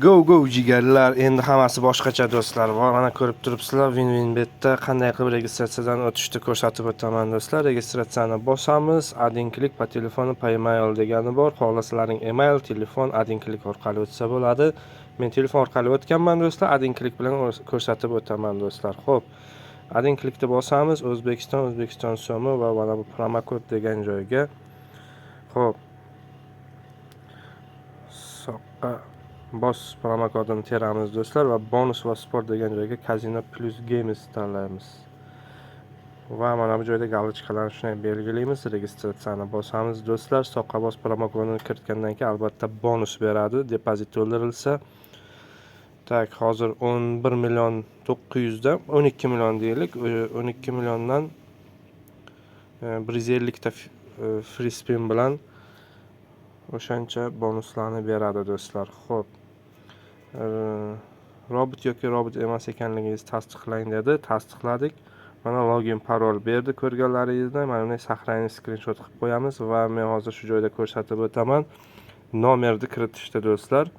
Go jigarlar, endi hammasi boshqacha do'stlar. Mana ko'rib turibsizlar, WinWinBetda qanday qilib registratsiyadan o'tishni ko'rsatib o'taman do'stlar. Registratsiyani bosamiz, adinkilik po telefonu paymail degani bor. Xohlaslaring email, telefon, adinkilik orqali o'tsa bo'ladi. Men telefon orqali o'tganman do'stlar, adinkilik bilan ko'rsatib o'taman do'stlar. Xo'p, adinkilikni bosamiz, O'zbekiston so'mi va mana bu promokod degan joyga. Xo'p, soqqa bos promokodini teramiz do'stlar va bonus va sport degan joyga Casino Plus Games tanlaymiz. Va mana bu joyda galochkalarni shunday belgilaymiz, registratsiyani bosamiz do'stlar. Soqqa bos promokodini kiritgandan keyin albatta bonus beradi, depozit to'ldirilsa. Tak, hozir 11 million 900 dan 12 million deylik. 12 milliondan 150 ta free spin bilan o'shancha bonuslarni beradi do'stlar. Xo'p, robot yoki robot emas ekanligingizni tasdiqlang dedi. Tasdiqladik. Mana login parol berdi ko'rganlaringizda. Mana bunday saqlayni skrinshot qilib qo'yamiz va men hozir shu joyda ko'rsatib o'taman. Nomerni kiritishdi do'stlar.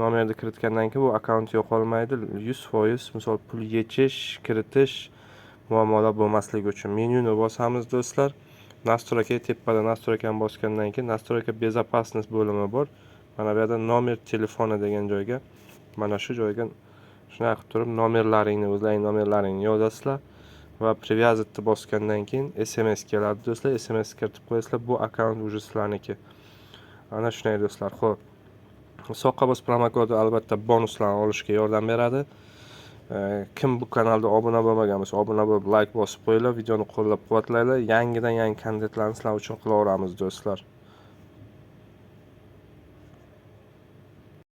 Nomerni kiritgandan keyin bu akkaunt yo'qolmaydi. 100% misol pul yechish, kiritish muammolar bo'lmasligi uchun menyuni bosamiz do'stlar. Настройка tepada настройкani bosgandan keyin настройка безопасность bo'limi bor. Mana bu yerda nomer telefoni degan joyga, mana shu joyga shunday qilib turib nomerlaringni, o'zlaring nomerlaringni yozasizlar va привязать bosgandan keyin SMS keladi do'stlar. SMS kiritib qo'yasizlar, bu akkaunt уже sizlarniki. Ana shunday do'stlar. Xo'p, soqqa bos promokodi albatta bonuslarni olishga yordam beradi. Kim bu kanalda obuna bo'lmagan bo'lsa, obuna bo'lib, like bosib qo'yinglar, videoni qo'llab-quvvatlanglar. Yangi kontentlarni sizlar uchun qilaveramiz do'stlar.